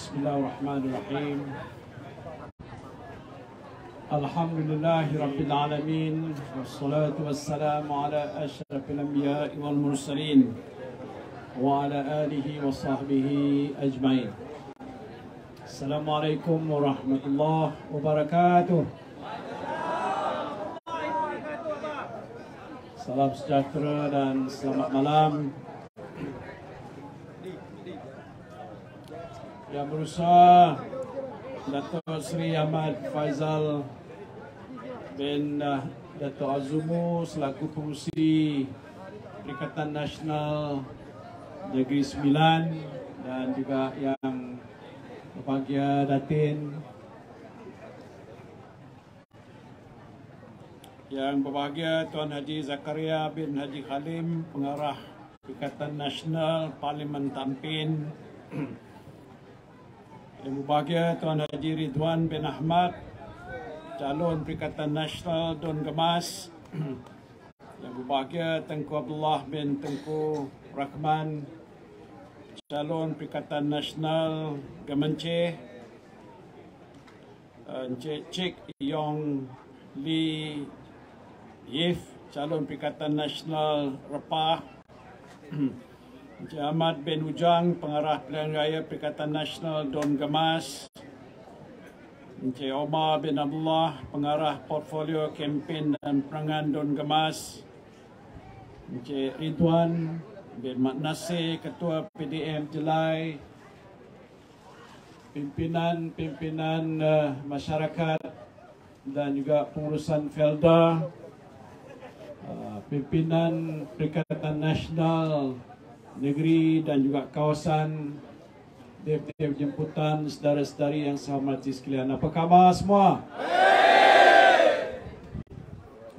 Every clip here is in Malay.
Bismillahirrahmanirrahim. Alhamdulillahi Rabbil Alamin. Wassalatu wassalamu ala ashrafil anbiya'i wal mursalin wa ala alihi wa sahbihi ajma'in. Assalamualaikum warahmatullahi wabarakatuh. Salam sejahtera dan selamat malam. Yang berusaha Dato' Sri Ahmad Faizal bin Dato' Azumu selaku pengurusi Perikatan Nasional Negeri Sembilan, dan juga yang berbahagia Datin, yang berbahagia Tuan Haji Zakaria bin Haji Khalim, Pengarah Perikatan Nasional Parlimen Tampin, yang berbahagia Tuan Haji Ridwan bin Ahmad, calon Perikatan Nasional Don Gemas, yang berbahagia Tengku Abdullah bin Tengku Rahman, calon Perikatan Nasional Gemenceh, Encik Cik Yong Li Yif, calon Perikatan Nasional Repah, Encik Ahmad bin Ujang, Pengarah Pilihan Raya Perikatan Nasional Don Gemas, Encik Omar bin Abdullah, Pengarah Portfolio Kempen dan Perangan Don Gemas, Encik Ridwan bin Mat Nasir, Ketua PDM Jelai, pimpinan masyarakat dan juga pengurusan Felda, pimpinan Perikatan Nasional Negeri dan juga kawasan, dev-dev jemputan, saudara-saudari yang saya hormati sekalian. Apa khabar semua?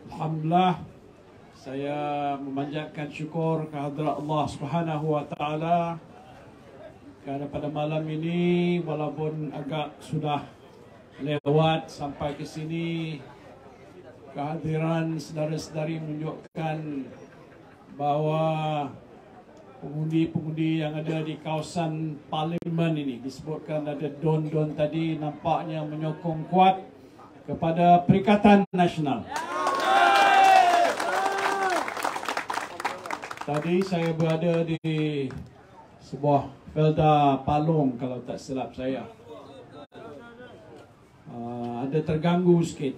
Alhamdulillah, saya memanjatkan syukur kehadrat Allah Subhanahu wa taala kerana pada malam ini, walaupun agak sudah lewat sampai ke sini, kehadiran saudara-saudari menunjukkan bahawa pengundi-pengundi yang ada di kawasan parlimen ini, disebutkan ada don-don tadi, nampaknya menyokong kuat kepada Perikatan Nasional. Tadi saya berada di sebuah Felda Palong, kalau tak silap saya. Ada terganggu sikit.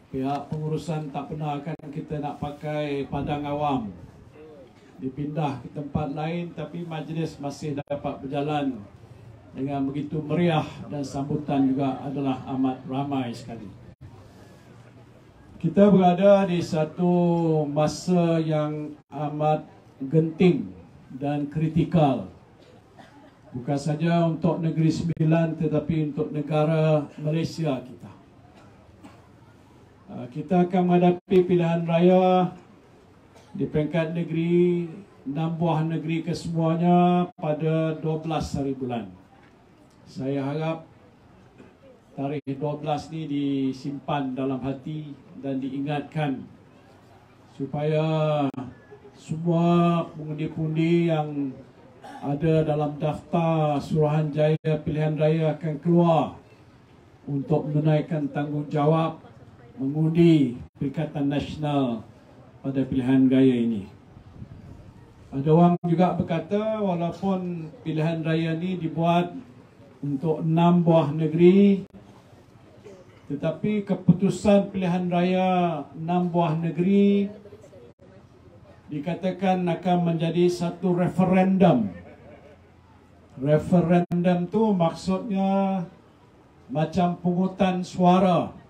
Pihak pengurusan tak benarkan kita nak pakai padang awam, dipindah ke tempat lain, tapi majlis masih dapat berjalan dengan begitu meriah dan sambutan juga adalah amat ramai sekali. Kita berada di satu masa yang amat genting dan kritikal, bukan saja untuk Negeri Sembilan tetapi untuk negara Malaysia kita. Kita akan menghadapi pilihan raya di peringkat negeri, 6 buah negeri kesemuanya pada 12 hari bulan. Saya harap tarikh 12 ni disimpan dalam hati dan diingatkan supaya semua pengundi-pengundi yang ada dalam daftar Suruhanjaya Pilihan Raya akan keluar untuk menunaikan tanggungjawab mengundi Perikatan Nasional pada pilihan raya ini. Ada orang juga berkata walaupun pilihan raya ini dibuat untuk 6 buah negeri, tetapi keputusan pilihan raya 6 buah negeri dikatakan akan menjadi satu referendum. Referendum tu maksudnya macam pungutan suara.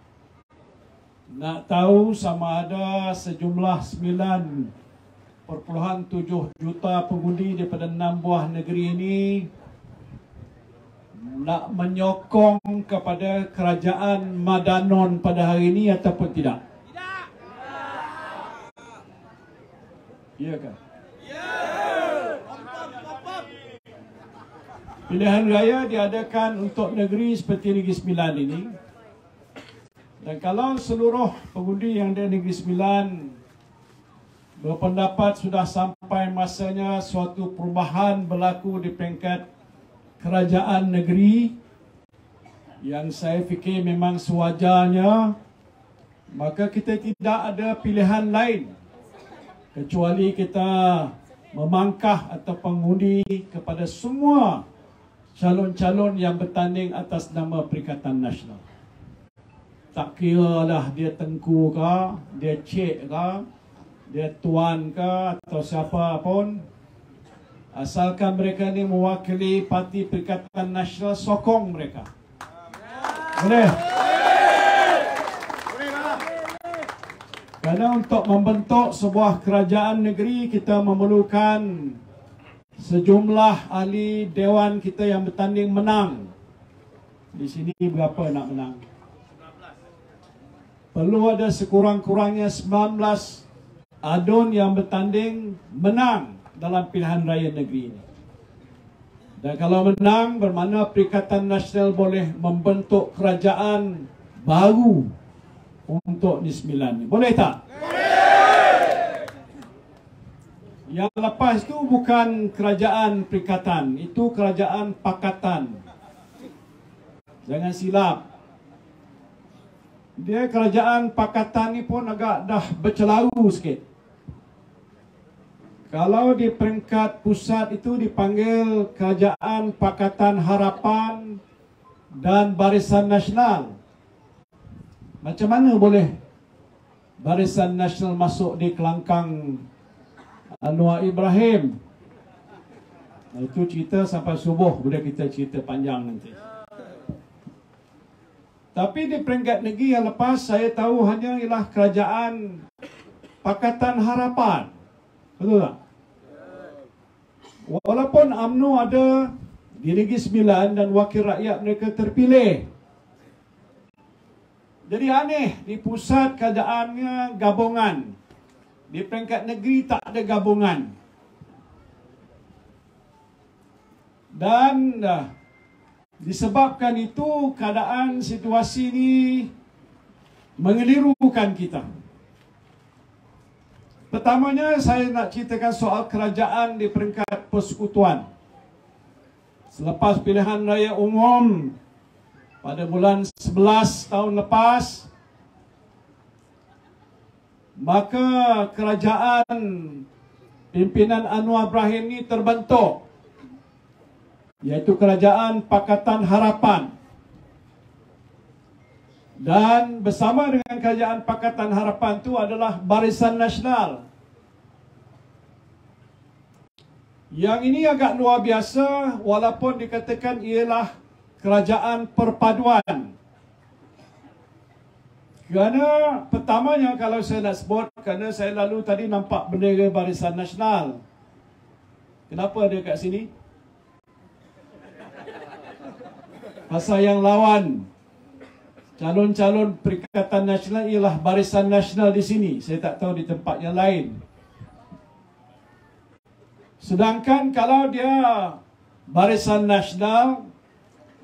Nak tahu sama ada sejumlah 9.7 juta pengundi daripada 6 buah negeri ini nak menyokong kepada kerajaan Madanon pada hari ini ataupun tidak? Tidak. Ya kan? Ya. Pilihan raya diadakan untuk negeri seperti Negeri Sembilan ini. Dan kalau seluruh pengundi yang ada di Negeri Sembilan berpendapat sudah sampai masanya suatu perubahan berlaku di peringkat kerajaan negeri yang saya fikir memang sewajarnya, maka kita tidak ada pilihan lain kecuali kita memangkah atau mengundi kepada semua calon-calon yang bertanding atas nama Perikatan Nasional. Tak kira lah dia tengku ke, dia cik ke, dia tuan ke atau siapa pun, asalkan mereka ni mewakili Parti Perikatan Nasional, sokong mereka. Boleh? Kerana untuk membentuk sebuah kerajaan negeri, kita memerlukan sejumlah ahli dewan kita yang bertanding menang. Di sini berapa nak menang? Perlu ada sekurang-kurangnya 19 adun yang bertanding menang dalam pilihan raya negeri ini. Dan kalau menang, bermakna Perikatan Nasional boleh membentuk kerajaan baru untuk Negeri Sembilan ini. Boleh tak? Boleh! Yang lepas itu bukan kerajaan perikatan, itu kerajaan pakatan. Jangan silap. Dia kerajaan pakatan ni pun agak dah bercelaru sikit. Kalau di peringkat pusat itu dipanggil Kerajaan Pakatan Harapan dan Barisan Nasional. Macam mana boleh Barisan Nasional masuk di kelangkang Anwar Ibrahim? Itu cerita sampai subuh, boleh kita cerita panjang nanti. Tapi di peringkat negeri yang lepas, saya tahu hanya ialah Kerajaan Pakatan Harapan. Betul tak? Walaupun UMNO ada di Negeri Sembilan dan wakil rakyat mereka terpilih. Jadi aneh, di pusat kerajaannya gabungan. Di peringkat negeri tak ada gabungan. Dan disebabkan itu, keadaan situasi ini mengelirukan kita. Pertamanya, saya nak ceritakan soal kerajaan di peringkat persekutuan. Selepas pilihan raya umum pada bulan 11 tahun lepas, maka kerajaan pimpinan Anwar Ibrahim ini terbentuk, iaitu Kerajaan Pakatan Harapan. Dan bersama dengan Kerajaan Pakatan Harapan itu adalah Barisan Nasional. Yang ini agak luar biasa, walaupun dikatakan ialah kerajaan perpaduan. Kerana pertamanya, kalau saya nak sebut, kerana saya lalu tadi nampak bendera Barisan Nasional. Kenapa dia kat sini? Pasal yang lawan calon-calon Perikatan Nasional ialah Barisan Nasional di sini. Saya tak tahu di tempat yang lain. Sedangkan kalau dia Barisan Nasional,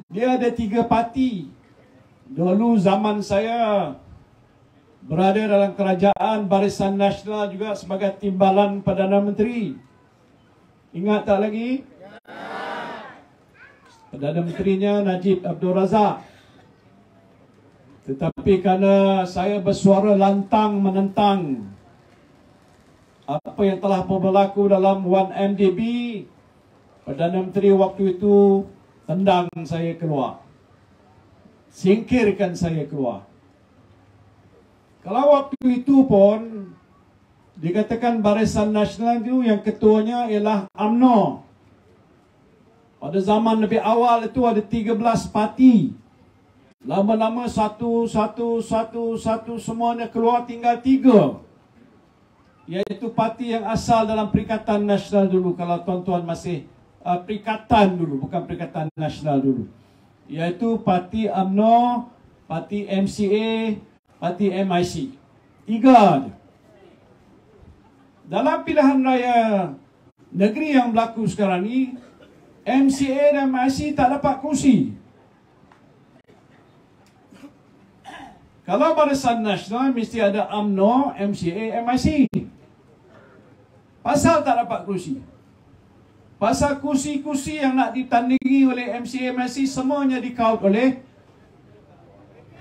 dia ada 3 parti. Dulu zaman saya berada dalam kerajaan, Barisan Nasional juga sebagai timbalan Perdana Menteri. Ingat tak lagi? Perdana Menterinya Najib Abdul Razak. Tetapi kerana saya bersuara lantang menentang apa yang telah berlaku dalam 1MDB, Perdana Menteri waktu itu tendang saya keluar. Singkirkan saya keluar. Kalau waktu itu pun dikatakan Barisan Nasional itu yang ketuanya ialah UMNO. Pada zaman lebih awal itu ada 13 parti. Lama-lama satu semuanya keluar, tinggal 3. Iaitu parti yang asal dalam Perikatan Nasional dulu. Kalau tuan-tuan masih Perikatan dulu, bukan Perikatan Nasional dulu. Iaitu Parti UMNO, Parti MCA, Parti MIC. 3 je. Dalam pilihan raya negeri yang berlaku sekarang ni, MCA dan MIC tak dapat kursi. Kalau Barisan Nasional mesti ada UMNO, MCA, MIC. Pasal tak dapat kursi. Pasal kursi-kursi yang nak ditandingi oleh MCA-MSC semuanya dikaut oleh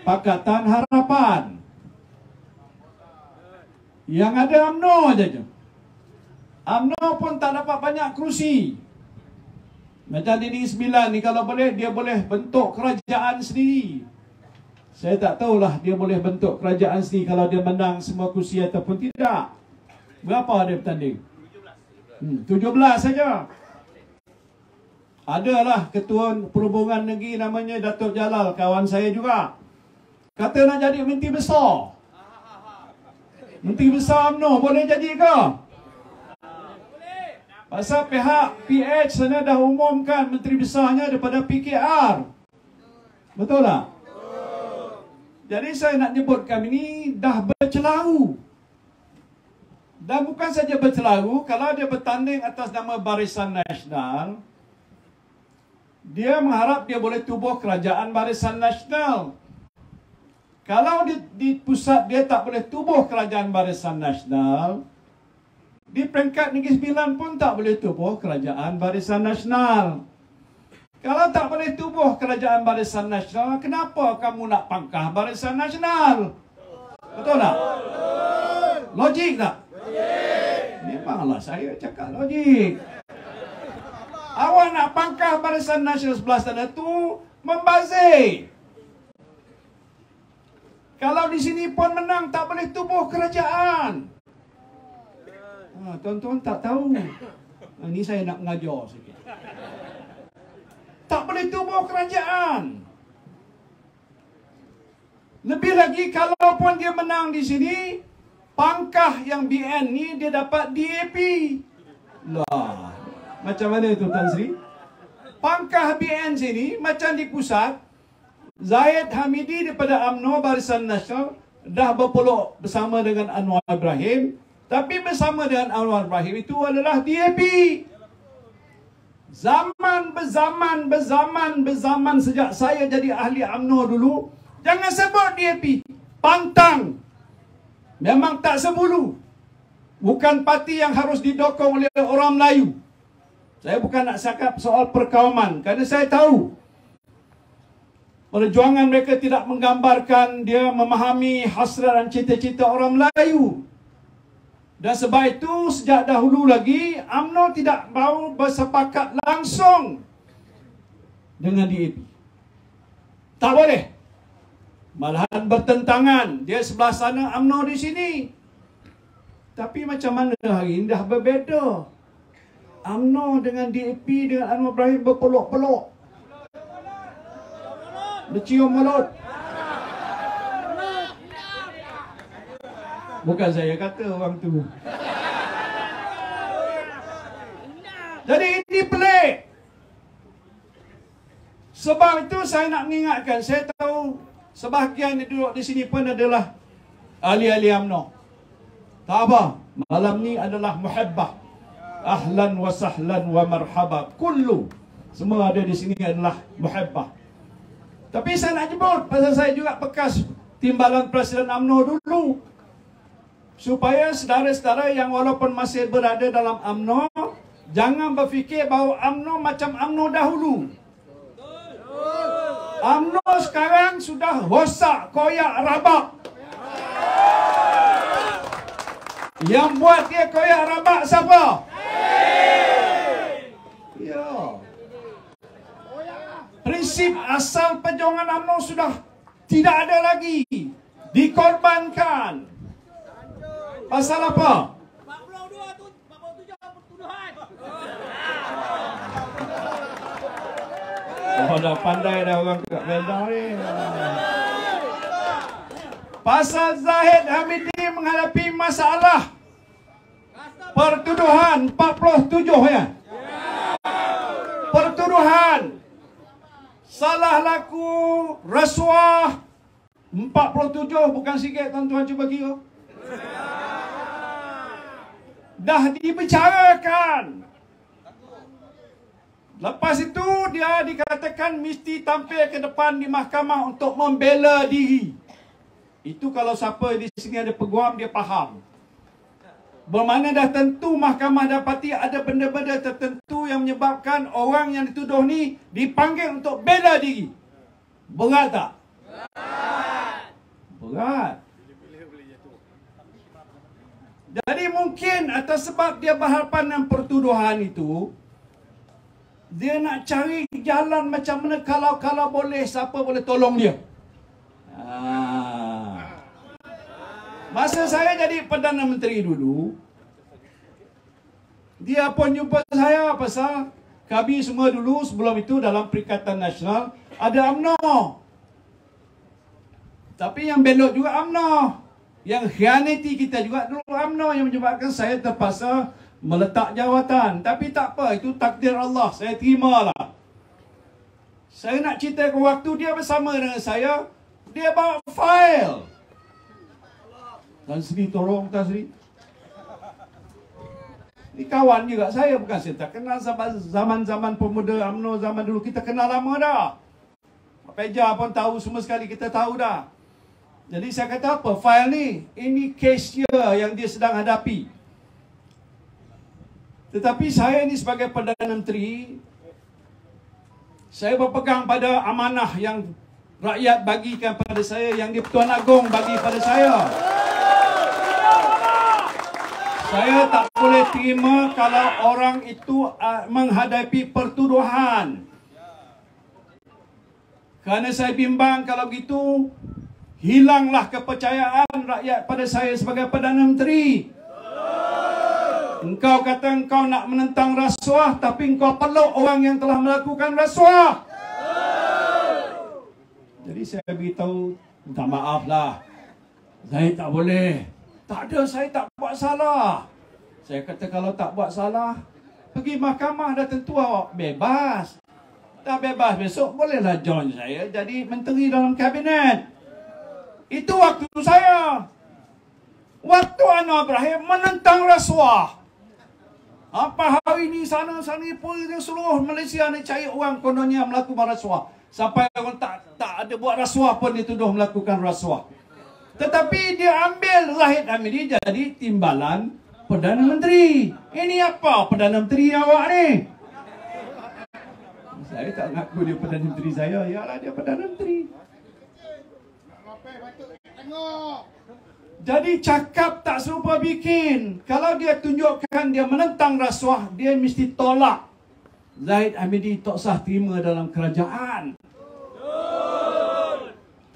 Pakatan Harapan. Yang ada UMNO saja. UMNO pun tak dapat banyak kursi. Macam di Negeri Sembilan ni, kalau boleh, dia boleh bentuk kerajaan sendiri. Saya tak tahulah dia boleh bentuk kerajaan sendiri kalau dia menang semua kursi ataupun tidak. Berapa dia bertanding? 17 saja. Adalah Ketua Perhubungan Negeri namanya Datuk Jalal, kawan saya juga. Kata nak jadi Menteri Besar. Menteri Besar UMNO boleh jadi ke? Pasal pihak PH sana dah umumkan Menteri Besarnya daripada PKR. Betul tak? Jadi saya nak nyebutkan ini dah bercelaru. Dan bukan saja bercelaru, kalau dia bertanding atas nama Barisan Nasional, dia mengharap dia boleh tubuh kerajaan Barisan Nasional. Kalau di pusat dia tak boleh tubuh kerajaan Barisan Nasional, di peringkat Negeri Sembilan pun tak boleh tubuh kerajaan Barisan Nasional. Kalau tak boleh tubuh kerajaan Barisan Nasional, kenapa kamu nak pangkah Barisan Nasional? Betul tak? Logik tak? Memanglah saya cakap logik. Awak nak pangkah Barisan Nasional sebelah sana tu membazir. Kalau di sini pun menang tak boleh tubuh kerajaan. Tuan-tuan tak tahu. Ini saya nak mengajar sikit. Tak boleh tubuh kerajaan. Lebih lagi kalau pun dia menang di sini, pangkah yang BN ni dia dapat DAP. Lah, macam mana tu Tan Sri? Pangkah BN sini macam di pusat, Zahid Hamidi daripada UMNO Barisan Nasional dah berpeluk bersama dengan Anwar Ibrahim, tapi bersama dengan Anwar Ibrahim itu adalah DAP. Berzaman sejak saya jadi ahli UMNO dulu, jangan sebut DAP, pantang. Memang tak sebulu. Bukan parti yang harus didokong oleh orang Melayu. Saya bukan nak cakap soal perkauman, kerana saya tahu perjuangan mereka tidak menggambarkan dia memahami hasrat dan cita-cita orang Melayu. Dan sebab itu sejak dahulu lagi UMNO tidak mahu bersepakat langsung dengan DAP. Tak boleh. Malahan bertentangan. Dia sebelah sana, UMNO di sini. Tapi macam mana hari ini dah berbeza. UMNO dengan DAP dengan Anwar Ibrahim berpeluk-peluk. Bercium mulut. Bukan saya kata orang tu. Jadi ini pelik. Sebab itu saya nak mengingatkan, saya tahu sebahagian yang duduk di sini pun adalah ahli-ahli UMNO. Tak apa, malam ni adalah muhibbah. Ahlan wa sahlan wa marhaba. Kullu. Semua ada di sini adalah muhibbah. Tapi saya nak jemput, pasal saya juga bekas timbalan Presiden UMNO dulu. Supaya saudara-saudara yang walaupun masih berada dalam UMNO, jangan berfikir bahawa UMNO macam UMNO dahulu. UMNO sekarang sudah rosak, koyak, rabak. Yang buat dia koyak rabak siapa? Ya. Prinsip asal perjuangan UMNO sudah tidak ada lagi. Dikorbankan. Pasal apa? 47 pertuduhan. Oh, dah pandai dah orang kat Belda ni. Pasal Zahid Hamidi menghadapi masalah pertuduhan 47 ya. Pertuduhan salah laku rasuah 47, bukan sikit tuan-tuan, cuba kira. Dah dibicarakan. Lepas itu dia dikatakan mesti tampil ke depan di mahkamah untuk membela diri. Itu kalau siapa di sini ada peguam dia faham. Bermakna dah tentu mahkamah dapati ada benda-benda tertentu yang menyebabkan orang yang dituduh ni dipanggil untuk bela diri. Berat tak? Berat. Jadi mungkin atas sebab dia berhadapan dengan pertuduhan itu, dia nak cari jalan macam mana kalau boleh, siapa boleh tolong dia. Masa saya jadi Perdana Menteri dulu, dia pun jumpa saya pasal kami semua dulu sebelum itu dalam Perikatan Nasional ada UMNO. Tapi yang belok juga UMNO. Yang khianati kita juga dulu UMNO, yang menyebabkan saya terpaksa meletak jawatan. Tapi tak apa, itu takdir Allah, saya terimalah. Saya nak ceritakan waktu dia bersama dengan saya, dia bawa fail. Tan Sri tolong, Tan Sri. Ini kawan juga saya, bukan saya tak kenal zaman-zaman pemuda UMNO zaman dulu. Kita kenal lama dah. Pak Peja pun tahu, semua sekali kita tahu dah. Jadi saya kata apa? Fail ni, ini kes dia yang dia sedang hadapi. Tetapi saya ni sebagai Perdana Menteri, saya berpegang pada amanah yang rakyat bagikan pada saya, yang di-Pertuan Agong bagi pada saya. Saya tak boleh terima kalau orang itu menghadapi pertuduhan. Kerana saya bimbang kalau begitu, hilanglah kepercayaan rakyat pada saya sebagai Perdana Menteri. Engkau kata engkau nak menentang rasuah, tapi engkau peluk orang yang telah melakukan rasuah. Jadi saya beritahu, minta maaf lah, saya tak boleh. Tak ada, saya tak buat salah. Saya kata kalau tak buat salah, pergi mahkamah, dah tentu awak bebas. Dah bebas, besok bolehlah join saya jadi menteri dalam kabinet. Itu waktu saya. Waktu Anwar Ibrahim menentang rasuah. Apa hari ini sana-sana pun seluruh Malaysia ni cari orang kononnya melakukan rasuah. Sampai orang tak ada buat rasuah pun dituduh melakukan rasuah. Tetapi dia ambil Zahid Hamidi jadi timbalan Perdana Menteri. Ini apa Perdana Menteri awak ni? Saya tak ngaku dia Perdana Menteri saya. Yalah dia Perdana Menteri. Jadi cakap tak serupa bikin. Kalau dia tunjukkan dia menentang rasuah, dia mesti tolak. Zahid Hamidi tak sah terima dalam kerajaan.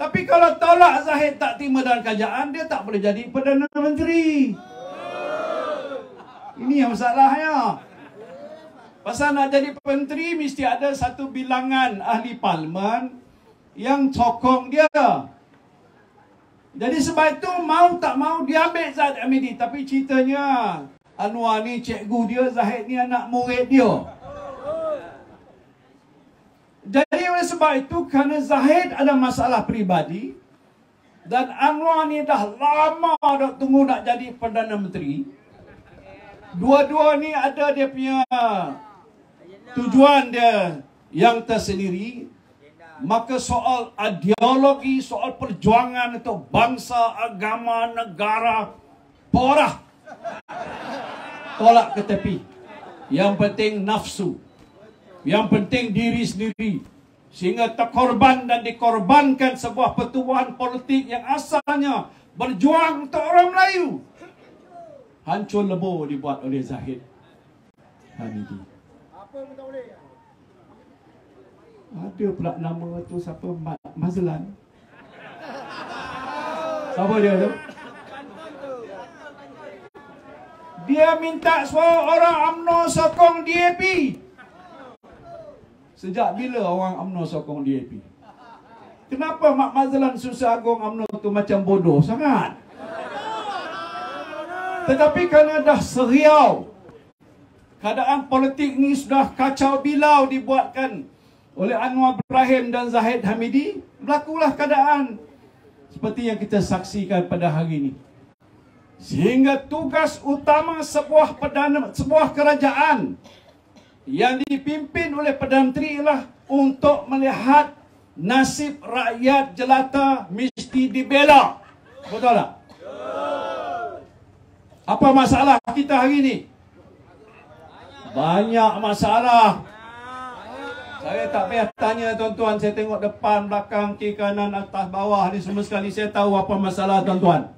Tapi kalau tolak Zahid tak terima dalam kerajaan, dia tak boleh jadi Perdana Menteri. Ini yang masalahnya. Pasal nak jadi menteri, mesti ada satu bilangan ahli parlimen yang sokong dia. Jadi sebab itu, mau tak mau, dia ambil Zahid Hamidi. Tapi ceritanya, Anwar ni cikgu dia, Zahid ni anak murid dia. Jadi oleh sebab itu, kerana Zahid ada masalah peribadi dan Anwar ni dah lama dah tunggu nak jadi Perdana Menteri. Dua-dua ni ada dia punya tujuan dia yang tersendiri. Maka soal ideologi, soal perjuangan untuk bangsa, agama, negara, porah. Tolak ke tepi. Yang penting nafsu. Yang penting diri sendiri. Sehingga terkorban dan dikorbankan sebuah pertubuhan politik yang asalnya berjuang untuk orang Melayu. Hancur lebur dibuat oleh Zahid Hamidi. Apa pun tak boleh. Ada pula nama tu siapa? Mazlan. Siapa dia tu? Dia minta suara orang UMNO sokong DAP. Sejak bila orang UMNO sokong DAP? Kenapa Mak Mazlan Susah Agung UMNO tu macam bodoh sangat? Tetapi kerana dah seriau, keadaan politik ni sudah kacau bilau dibuatkan oleh Anwar Ibrahim dan Zahid Hamidi, berlakulah keadaan seperti yang kita saksikan pada hari ini. Sehingga tugas utama sebuah kerajaan yang dipimpin oleh Perdana Menteri ialah untuk melihat nasib rakyat jelata mesti dibela. Betul tak? Apa masalah kita hari ini? Banyak masalah. Saya tak payah tanya tuan-tuan. Saya tengok depan, belakang, kiri, kanan, atas, bawah ni semua sekali. Saya tahu apa masalah tuan-tuan.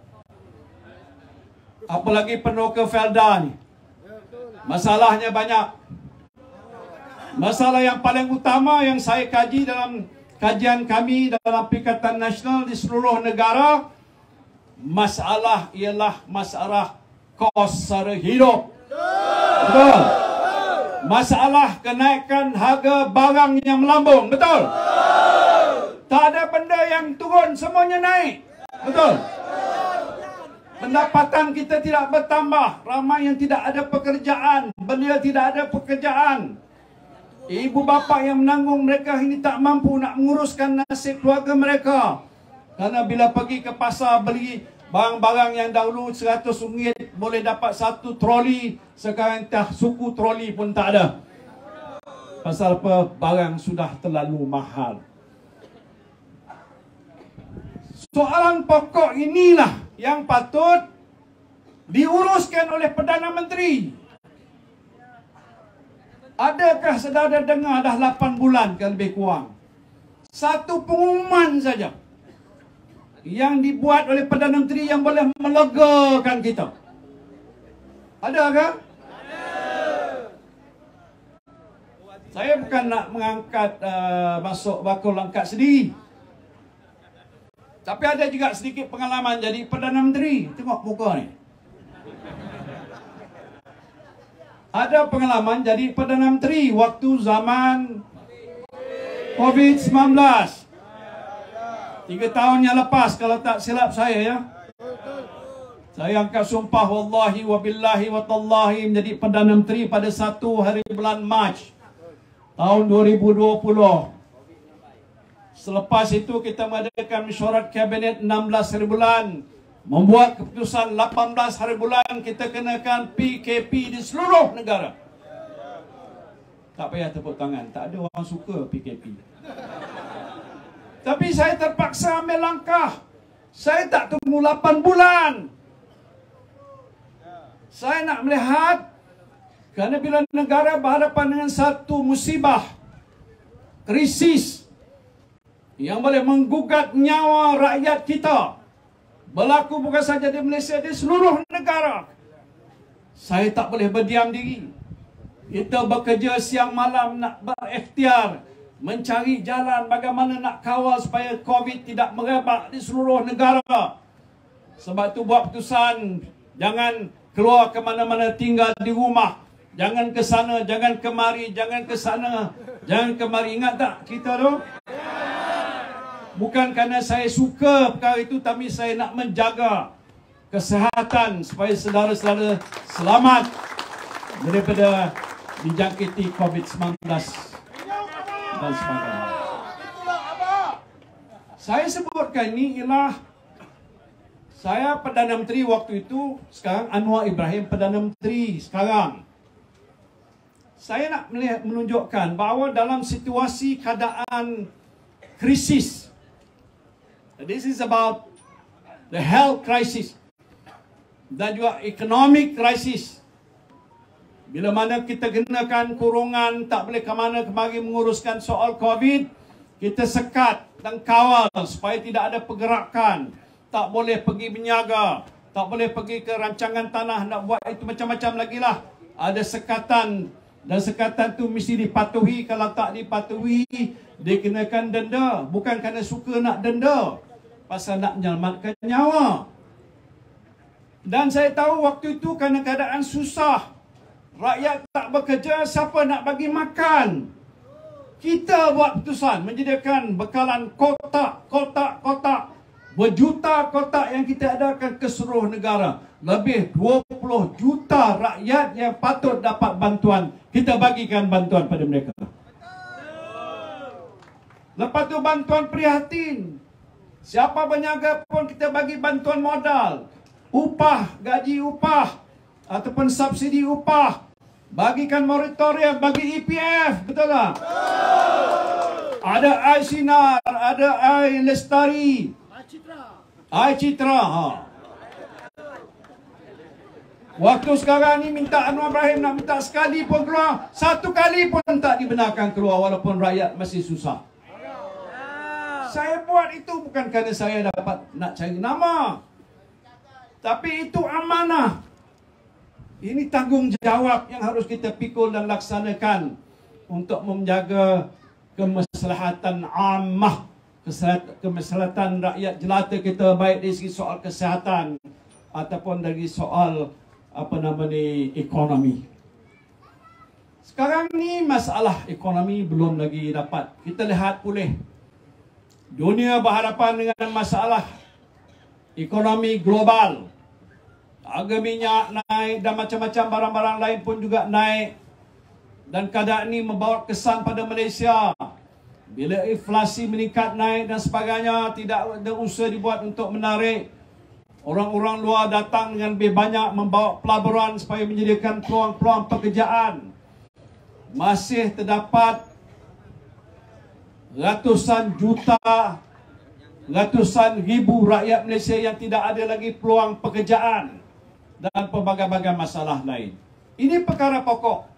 Apalagi Penroka Felda ni. Masalahnya banyak. Masalah yang paling utama yang saya kaji dalam kajian kami dalam Perikatan Nasional di seluruh negara, masalah ialah masalah kos sara hidup. Betul. Masalah kenaikan harga barang yang melambung. Betul. Tak ada benda yang turun, semuanya naik. Betul. Pendapatan kita tidak bertambah. Ramai yang tidak ada pekerjaan. Belia tidak ada pekerjaan. Ibu bapa yang menanggung mereka ini tak mampu nak menguruskan nasib keluarga mereka. Karena bila pergi ke pasar beli barang-barang yang dahulu RM100 boleh dapat 1 troli, sekarang entah suku troli pun tak ada. Pasal apa? Barang sudah terlalu mahal. Soalan pokok inilah yang patut diuruskan oleh Perdana Menteri. Adakah saudara dengar dah 8 bulan ke lebih kurang? Satu pengumuman saja yang dibuat oleh Perdana Menteri yang boleh melegakan kita. Adakah? Saya bukan nak mengangkat masuk bakul angkat sendiri. Tapi ada juga sedikit pengalaman jadi Perdana Menteri. Tengok muka ni. Ada pengalaman jadi Perdana Menteri waktu zaman COVID-19. 3 tahun yang lepas kalau tak silap saya ya. Saya angkat sumpah wallahi wabillahi watallahi menjadi Perdana Menteri pada 1 hari bulan Mac tahun 2020. Selepas itu kita mengadakan mesyuarat kabinet 16 hari bulan. Membuat keputusan 18 hari bulan kita kenakan PKP di seluruh negara. Tak payah tepuk tangan. Tak ada orang suka PKP. Tapi saya terpaksa ambil langkah. Saya tak tunggu 8 bulan. Saya nak melihat. Kerana bila negara berhadapan dengan satu musibah, krisis yang boleh menggugat nyawa rakyat kita, berlaku bukan saja di Malaysia, di seluruh negara, saya tak boleh berdiam diri. Kita bekerja siang malam nak berikhtiar mencari jalan bagaimana nak kawal supaya COVID tidak merebak di seluruh negara. Sebab itu buat keputusan jangan keluar ke mana-mana, tinggal di rumah. Jangan ke sana, jangan kemari, jangan ke sana, jangan kemari. Ingat tak kita tu? Bukan kerana saya suka perkara itu, tapi saya nak menjaga kesihatan supaya saudara-saudara selamat daripada dijangkiti COVID-19 dan sebagainya. Saya sebutkan ini ialah saya Perdana Menteri waktu itu, sekarang Anwar Ibrahim Perdana Menteri sekarang. Saya nak menunjukkan bahawa dalam situasi keadaan krisis, this is about the health crisis dan juga economic crisis. Bila mana kita kenakan kurungan, tak boleh ke mana kemari menguruskan soal COVID, kita sekat dan kawal supaya tidak ada pergerakan. Tak boleh pergi berniaga, tak boleh pergi ke rancangan tanah, nak buat itu macam-macam lagi lah. Ada sekatan, dan sekatan tu mesti dipatuhi. Kalau tak dipatuhi, dikenakan denda. Bukan kerana suka nak denda, pasal nak menyelamatkan nyawa. Dan saya tahu waktu itu kerana keadaan susah, rakyat tak bekerja, siapa nak bagi makan? Kita buat keputusan menyediakan bekalan kotak, berjuta kotak yang kita adakan ke seluruh negara. Lebih 20 juta rakyat yang patut dapat bantuan, kita bagikan bantuan pada mereka. Lepas tu bantuan prihatin. Siapa berniaga pun kita bagi bantuan modal, upah, gaji upah ataupun subsidi upah. Bagikan moratorium, bagi EPF, betul tak? Ada Air Sinar, ada Air Lestari, Air Citra. Waktu sekarang ni minta Anwar Ibrahim nak minta sekali pun keluar, satu kali pun tak dibenarkan keluar walaupun rakyat masih susah. Saya buat itu bukan kerana saya dapat nak cari nama, tapi itu amanah. Ini tanggungjawab yang harus kita pikul dan laksanakan untuk menjaga kemaslahatan ammah, kemaslahatan rakyat jelata kita, baik dari segi soal kesihatan ataupun dari soal ekonomi. Sekarang ni masalah ekonomi belum lagi dapat kita lihat pulih. Dunia berhadapan dengan masalah ekonomi global. Harga minyak naik dan macam-macam barang-barang lain pun juga naik. Dan keadaan ini membawa kesan pada Malaysia. Bila inflasi meningkat naik dan sebagainya, tidak ada usaha dibuat untuk menarik orang-orang luar datang dengan lebih banyak, membawa pelaburan supaya menyediakan peluang-peluang pekerjaan. Masih terdapat ratusan juta, ratusan ribu rakyat Malaysia yang tidak ada lagi peluang pekerjaan dan pelbagai-bagai masalah lain. Ini perkara pokok.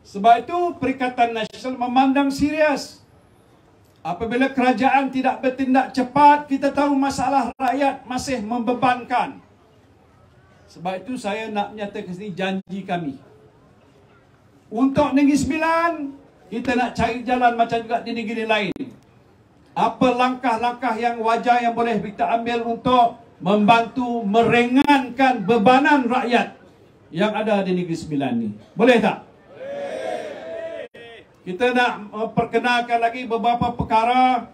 Sebab itu Perikatan Nasional memandang serius. Apabila kerajaan tidak bertindak cepat, kita tahu masalah rakyat masih membebankan. Sebab itu saya nak menyatakan sini janji kami. Untuk Negeri Sembilan, kita nak cari jalan macam juga di negeri lain. Apa langkah-langkah yang wajar yang boleh kita ambil untuk membantu meringankan bebanan rakyat yang ada di Negeri Sembilan ni. Boleh tak? Kita nak perkenalkan lagi beberapa perkara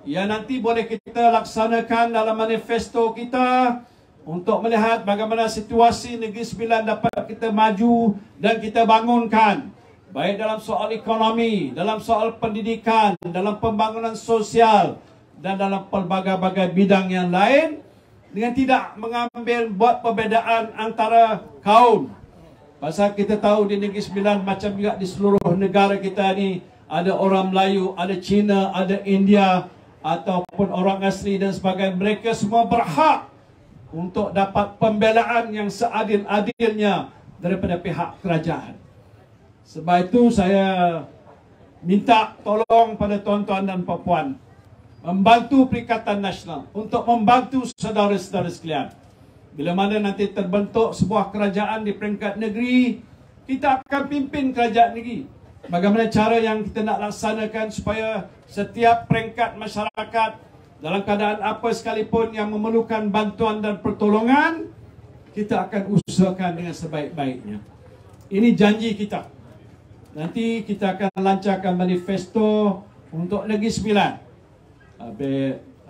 yang nanti boleh kita laksanakan dalam manifesto kita untuk melihat bagaimana situasi Negeri Sembilan dapat kita maju dan kita bangunkan. Baik dalam soal ekonomi, dalam soal pendidikan, dalam pembangunan sosial dan dalam pelbagai-bagai bidang yang lain, dengan tidak mengambil buat perbezaan antara kaum. Pasal kita tahu di Negeri Sembilan macam juga di seluruh negara kita ni, ada orang Melayu, ada Cina, ada India ataupun orang asli dan sebagainya. Mereka semua berhak untuk dapat pembelaan yang seadil-adilnya daripada pihak kerajaan. Sebab itu saya minta tolong pada tuan-tuan dan puan-puan membantu Perikatan Nasional untuk membantu saudara-saudara sekalian. Bila mana nanti terbentuk sebuah kerajaan di peringkat negeri, kita akan pimpin kerajaan negeri. Bagaimana cara yang kita nak laksanakan supaya setiap peringkat masyarakat dalam keadaan apa sekalipun yang memerlukan bantuan dan pertolongan, kita akan usahakan dengan sebaik-baiknya. Ini janji kita. Nanti kita akan lancarkan manifesto untuk Negeri Sembilan.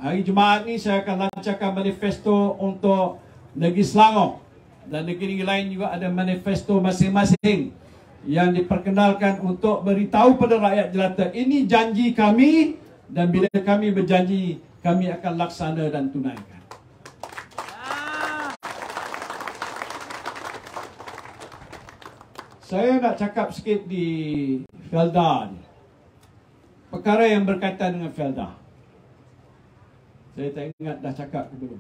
Hari Jumaat ni saya akan lancarkan manifesto untuk Negeri Selangor. Dan negeri lain juga ada manifesto masing-masing yang diperkenalkan untuk beritahu pada rakyat jelata. Ini janji kami dan bila kami berjanji, kami akan laksana dan tunaikan. Saya nak cakap sikit di Felda ni. Perkara yang berkaitan dengan Felda. Saya tak ingat dah cakap ke belum.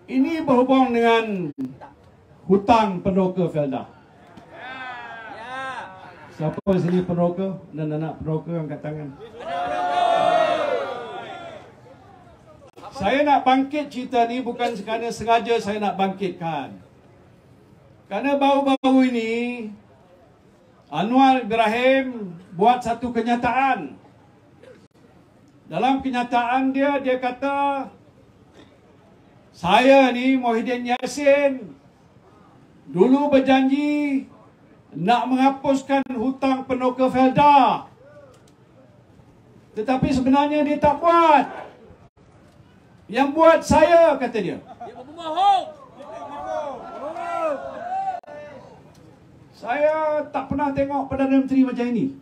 Ini berhubung dengan hutang peneroka Felda. Siapa sini peneroka dan anak peneroka angkat tangan. Saya nak bangkit cerita ni bukan kerana sengaja saya nak bangkitkan. Kerana baru-baru ini Anwar Ibrahim buat satu kenyataan. Dalam kenyataan dia kata, saya ni Muhyiddin Yassin dulu berjanji nak menghapuskan hutang peneroka Felda. Tetapi sebenarnya dia tak buat. Yang buat saya, kata dia. Dia berbohong. Saya tak pernah tengok Perdana Menteri macam ini.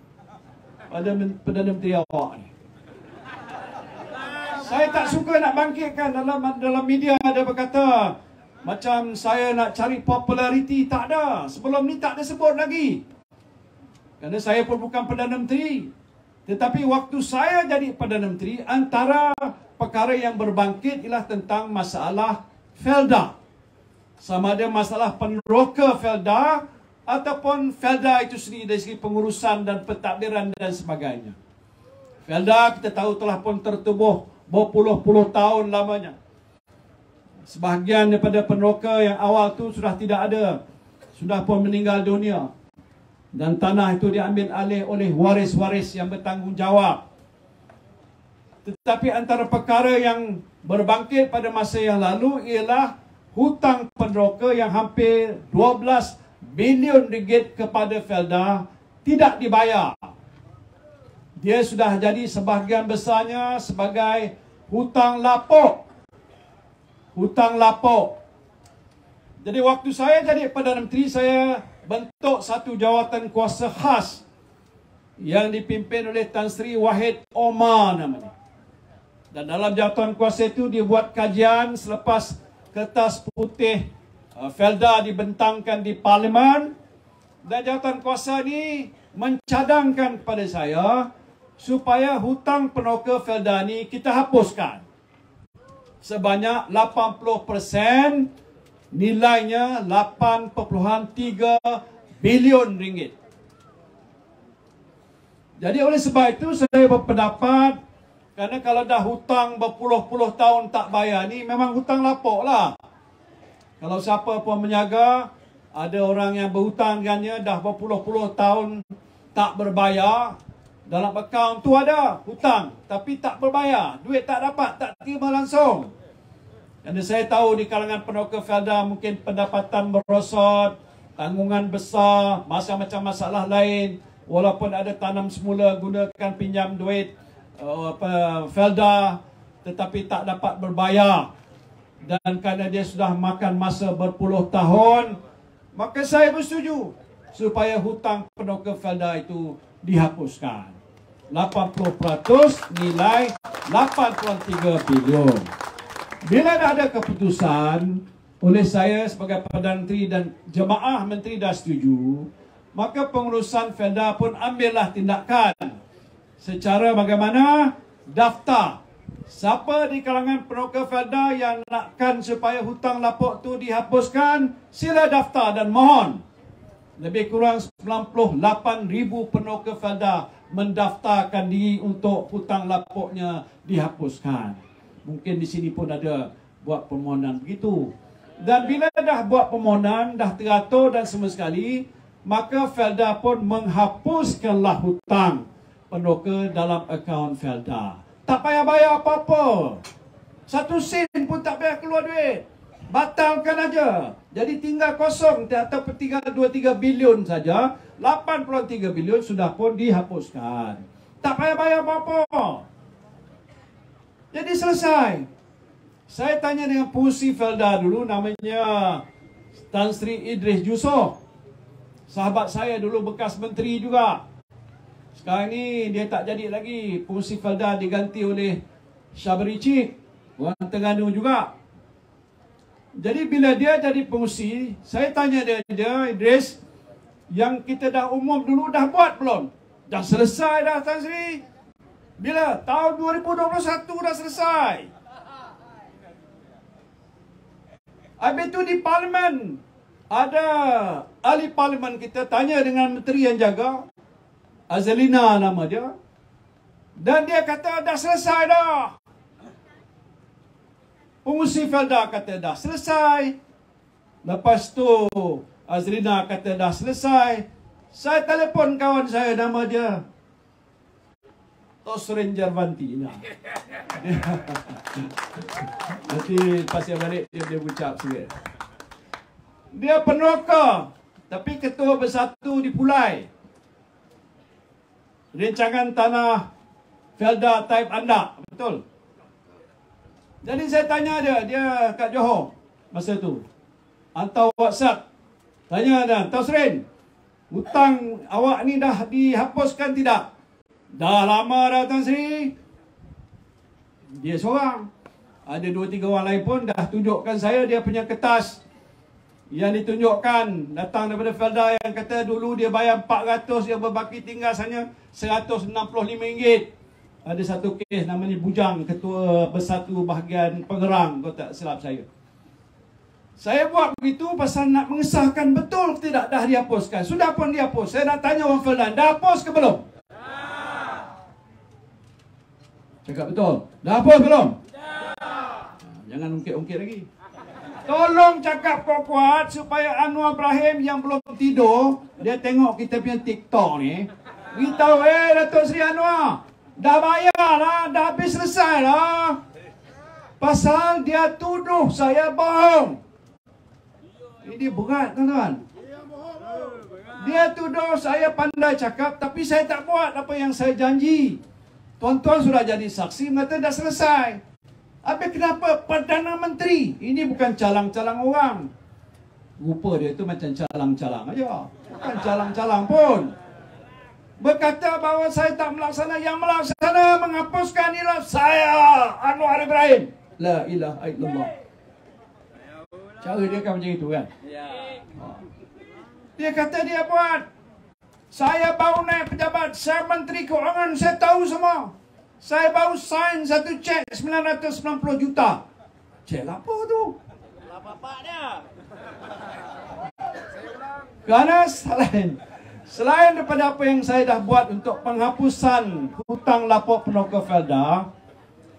Perdana Menteri awak ni. Saya tak suka nak bangkitkan dalam media ada berkata macam saya nak cari populariti. Tak ada. Sebelum ni tak ada sebut lagi. Kerana saya pun bukan Perdana Menteri. Tetapi waktu saya jadi Perdana Menteri, antara perkara yang berbangkit ialah tentang masalah Felda. Sama ada masalah peneroka Felda ataupun Felda itu sendiri dari segi pengurusan dan pentadbiran dan sebagainya. Felda kita tahu telah pun tertubuh berpuluh-puluh tahun lamanya. Sebahagian daripada peneroka yang awal tu sudah tidak ada, sudah pun meninggal dunia. Dan tanah itu diambil alih oleh waris-waris yang bertanggungjawab. Tetapi antara perkara yang berbangkit pada masa yang lalu ialah hutang peneroka yang hampir 12 bilion ringgit kepada Felda tidak dibayar. Dia sudah jadi sebahagian besarnya sebagai hutang lapuk. Hutang lapuk. Jadi waktu saya jadi Perdana Menteri, saya bentuk satu jawatan kuasa khas yang dipimpin oleh Tan Sri Wahid Omar namanya. Dan dalam jawatan kuasa itu dia buat kajian selepas kertas putih Felda dibentangkan di Parlimen. Dan jawatan kuasa ini mencadangkan kepada saya supaya hutang peneroka Felda ini kita hapuskan. Sebanyak 80%, nilainya 8.3 bilion ringgit. Jadi oleh sebab itu saya berpendapat, kerana kalau dah hutang berpuluh-puluh tahun tak bayar ni memang hutang lapuk lah. Kalau siapa pun menyaga, ada orang yang berhutang dengannya dah berpuluh-puluh tahun tak berbayar, dalam akaun tu ada hutang tapi tak berbayar, duit tak dapat, tak terima langsung. Dan saya tahu di kalangan peneroka Felda mungkin pendapatan merosot, tanggungan besar, macam-macam masalah lain. Walaupun ada tanam semula gunakan pinjam duit Felda, tetapi tak dapat berbayar. Dan kerana dia sudah makan masa berpuluh tahun, maka saya bersetuju supaya hutang peneroka Felda itu dihapuskan. 80% nilai 83 bilion. Bila dah ada keputusan oleh saya sebagai Perdana Menteri dan jemaah menteri dah setuju, maka pengurusan Felda pun ambillah tindakan. Secara bagaimana daftar siapa di kalangan peneroka Felda yang nakkan supaya hutang lapuk tu dihapuskan, sila daftar dan mohon. Lebih kurang 98,000 peneroka Felda mendaftarkan diri untuk hutang lapuknya dihapuskan. Mungkin di sini pun ada buat permohonan begitu. Dan bila dah buat permohonan, dah teratur dan semua sekali, maka Felda pun menghapuskanlah hutang peneroka dalam akaun Felda. Tak payah bayar apa-apa. 1 sen pun tak payah keluar duit. Batalkan aja. Jadi tinggal kosong atau 23 bilion saja. 83 bilion sudah pun dihapuskan. Tak payah bayar apa-apa. Jadi selesai. Saya tanya dengan pengurusi Felda dulu, namanya Tan Sri Idris Yusof. Sahabat saya dulu bekas menteri juga. Sekarang ni dia tak jadi lagi. Pengurusi Felda diganti oleh Syabri Cik, orang Terengganu juga. Jadi bila dia jadi pengurusi, saya tanya dia, Idris, yang kita dah umum dulu dah buat belum? Dah selesai dah Tan Sri? Bila? Tahun 2021 dah selesai. Habis itu di Parlimen, ada ahli Parlimen kita tanya dengan menteri yang jaga, Azalina nama dia, dan dia kata dah selesai dah. Pengurusi Felda kata dah selesai. Lepas tu Azalina kata dah selesai. Saya telefon kawan saya, nama dia Tosren Jarvanti. Nanti pasal balik dia ucap sikit. Dia peneroka, tapi ketua bersatu di Pulai. Rancangan tanah Felda Taib Andak, betul? Jadi saya tanya dia kat Johor masa tu. Hantar WhatsApp. Tanya dia, Tosren, hutang awak ni dah dihapuskan tidak? Dah lama dah Tan Sri. Dia seorang. Ada 2-3 orang lain pun dah tunjukkan saya dia punya kertas yang ditunjukkan datang daripada Felda yang kata dulu dia bayar 400, yang berbaki tinggal hanya RM165. Ada satu kes namanya Bujang, ketua bersatu bahagian Pengerang, kalau tak silap saya. Saya buat begitu pasal nak mengesahkan betul tidak dah dihapuskan. Sudah pun dihapus. Saya nak tanya Wan Feldan, dah hapus ke belum? Cakap betul. Dah hapus belum? Jangan ungkit-ungkit lagi. Tolong cakap kuat-kuat supaya Anwar Ibrahim yang belum tidur, dia tengok kita punya TikTok ni. Beritahu, Datuk Seri Anwar, dah bayar lah, dah habis selesai lah. Pasal dia tuduh saya bohong. Ini berat, tuan-tuan. Dia tuduh saya pandai cakap, tapi saya tak buat apa yang saya janji. Tuan-tuan sudah jadi saksi, mengata dah selesai. Habis kenapa Perdana Menteri? Ini bukan calang-calang orang. Rupa dia tu macam calang-calang aja. Bukan calang-calang pun. Berkata bahawa saya tak melaksana. Yang melaksana menghapuskan ialah saya, Anwar Ibrahim. La ilaha illallah. Cara dia kan macam itu kan? Dia kata dia buat. Saya baru naik pejabat. Saya Menteri Keuangan. Saya tahu semua. Saya baru sign satu cek 990 juta. Cek apa tu? Lah bapak dia. Kerana selain daripada apa yang saya dah buat untuk penghapusan hutang lapor Penoka Felda,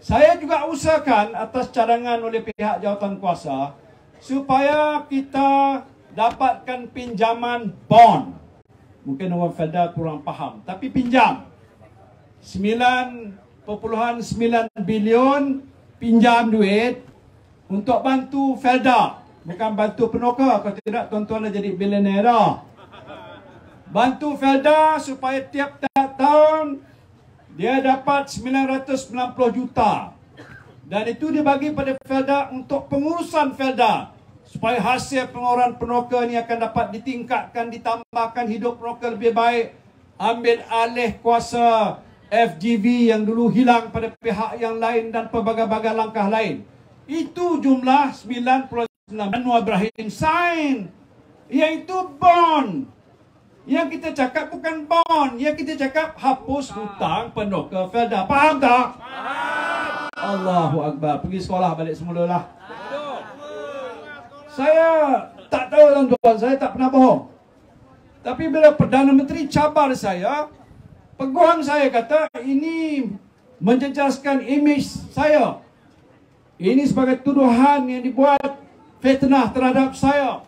saya juga usahakan atas cadangan oleh pihak jawatan kuasa supaya kita dapatkan pinjaman bond. Mungkin orang Felda kurang faham, tapi pinjam 9.9 bilion pinjam duit untuk bantu Felda, bukan bantu Penoka. Kalau tidak tuan-tuan dah jadi bilioner dah. Bantu Felda supaya tiap-tiap tahun dia dapat 990 juta. Dan itu dibagi pada Felda untuk pengurusan Felda, supaya hasil pengeluaran Penoka ni akan dapat ditingkatkan, ditambahkan, hidup Penoka lebih baik. Ambil alih kuasa FGV yang dulu hilang pada pihak yang lain dan pelbagai-bagai langkah lain. Itu jumlah 99. Anwar Ibrahim sign. Iaitu bond. Yang kita cakap bukan bond. Yang kita cakap hapus hutang Penoka Felda. Faham tak? Faham. Allahu Akbar. Pergi sekolah balik semula lah. Saya tak tahu tuan-tuan. Saya tak pernah bohong. Tapi bila Perdana Menteri cabar saya, peguam saya kata ini menjejaskan imej saya. Ini sebagai tuduhan yang dibuat fitnah terhadap saya.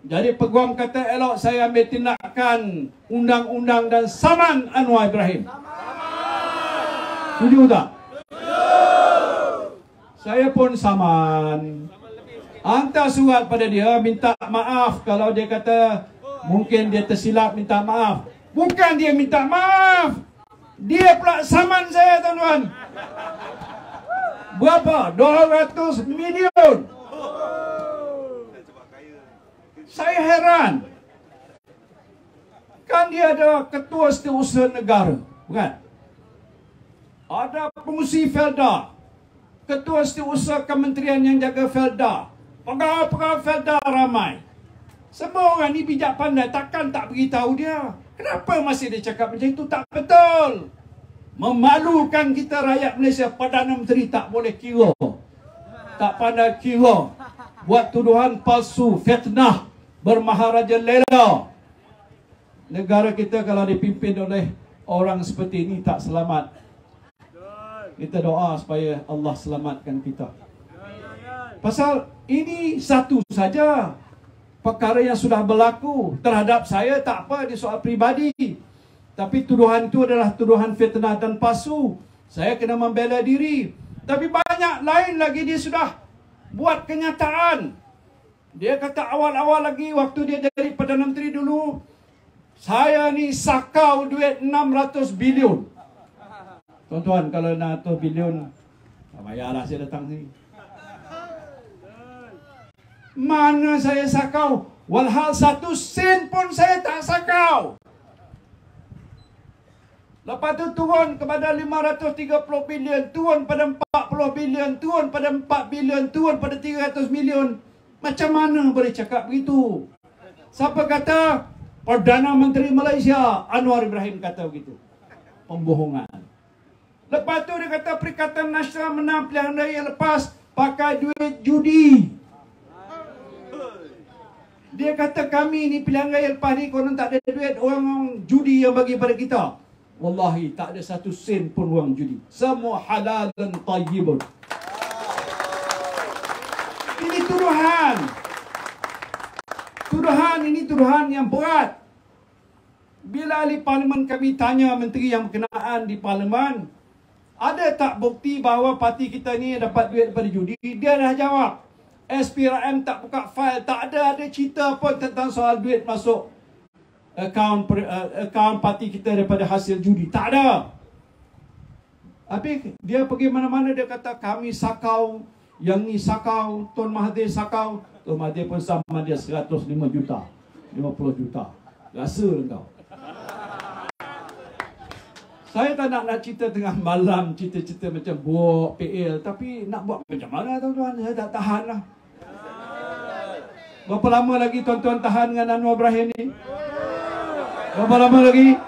Jadi peguam kata elok saya ambil tindakan undang-undang dan saman Anwar Ibrahim. Setuju tak? Saya pun saman. Hantar surat pada dia minta maaf kalau dia kata mungkin dia tersilap minta maaf. Bukan dia minta maaf. Dia pula saman saya, tuan-tuan. Berapa? 200 million. Saya heran. Kan dia ada ketua setiausaha negara, bukan? Ada pengurusi Felda, ketua setiausaha kementerian yang jaga Felda, pegawai-pegawai Felda ramai. Semua orang ni bijak pandai, takkan tak beritahu dia. Kenapa masih dia cakap macam itu? Tak betul. Memalukan kita rakyat Malaysia. Perdana Menteri tak boleh kira. Tak pandai kira. Buat tuduhan palsu, fitnah, bermaharaja lela. Negara kita kalau dipimpin oleh orang seperti ini tak selamat. Kita doa supaya Allah selamatkan kita. Pasal ini satu saja perkara yang sudah berlaku terhadap saya, tak apa, di soal pribadi. Tapi tuduhan itu adalah tuduhan fitnah dan palsu. Saya kena membela diri. Tapi banyak lain lagi dia sudah buat kenyataan. Dia kata awal-awal lagi waktu dia jadi Perdana Menteri dulu, saya ni sakau duit 600 bilion. Tuan-tuan, kalau 600 bilion, tak payahlah saya datang sini. Mana saya sakau? Walhal 1 sen pun saya tak sakau. Lepas tu turun kepada 530 bilion, turun pada 40 bilion, turun pada 4 bilion, turun pada 300 milion. Macam mana boleh cakap begitu? Siapa kata? Perdana Menteri Malaysia Anwar Ibrahim kata begitu. Pembohongan. Lepas tu dia kata Perikatan Nasional menang pilihan raya lepas pakai duit judi. Dia kata kami ni pilihan raya lepas ni korang tak ada duit, orang judi yang bagi pada kita. Wallahi tak ada satu sen pun orang judi. Semua halal dan tayyibun. Ini tuduhan. Tuduhan ini tuduhan yang berat. Bila ahli parlimen kami tanya menteri yang berkenaan di parlimen, ada tak bukti bahawa parti kita ni dapat duit daripada judi? Dia dah jawab. SPRM tak buka fail, tak ada cerita pun tentang soal duit masuk akaun parti kita daripada hasil judi. Tak ada. Habis dia pergi mana-mana dia kata kami sakau, yang ni sakau, Tun Mahathir sakau. Tun Mahathir pun sama dia 105 juta, 50 juta. Rasa kau. Saya tak nak cerita tengah malam, cerita-cerita macam buat PL. Tapi nak buat macam mana tuan-tuan? Saya tak tahan lah. Berapa lama lagi tuan-tuan tahan dengan Anwar Ibrahim ni? Berapa lama lagi?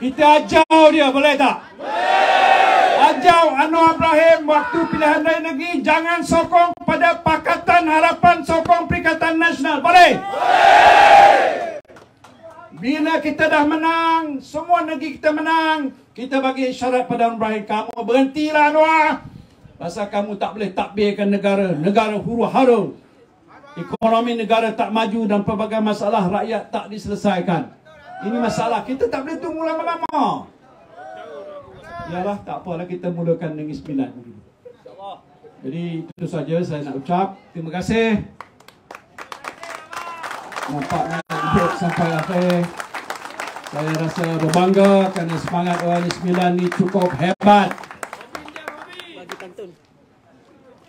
Kita ajau dia, boleh tak? Ajau Anwar Ibrahim waktu pilihan raya negeri, jangan sokong pada Pakatan Harapan, sokong Perikatan Nasional. Boleh? Bila kita dah menang, semua negeri kita menang, kita bagi isyarat pada Anwar Ibrahim, kamu berhentilah Anwar. Pasal kamu tak boleh takbirkan negara, negara huru-hara. Ekonomi negara tak maju dan pelbagai masalah rakyat tak diselesaikan. Ini masalah, kita tak boleh tunggu lama-lama. Yalah, tak apalah, kita mulakan Negeri Sembilan. Jadi itu saja saya nak ucap. Terima kasih. Nampaknya hidup sampai akhir. Saya rasa berbangga kerana semangat orang Negeri Sembilan ni cukup hebat.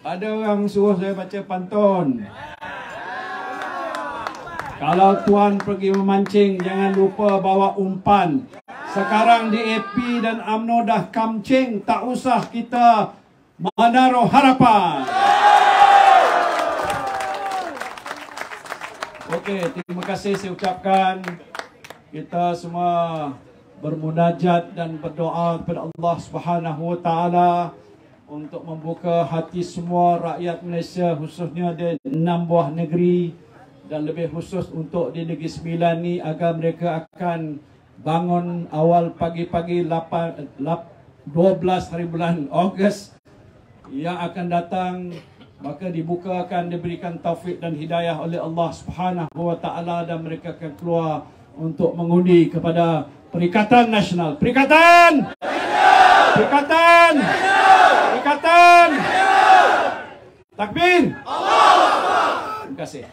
Ada orang suruh saya baca pantun. Kalau tuan pergi memancing, jangan lupa bawa umpan. Sekarang di AP dan UMNO dah kamcing, tak usah kita menaruh harapan. Okey, terima kasih saya ucapkan. Kita semua bermunajat dan berdoa kepada Allah Subhanahu Wa Taala untuk membuka hati semua rakyat Malaysia, khususnya di 6 buah negeri dan lebih khusus untuk di Negeri Sembilan ni, agar mereka akan bangun awal pagi-pagi 12 hari bulan Ogos yang akan datang, maka dibukakan, diberikan taufik dan hidayah oleh Allah Subhanahu Wa Taala dan mereka akan keluar untuk mengundi kepada Perikatan Nasional. Perikatan! Perikatan! Perikatan! Takbir! Terima kasih.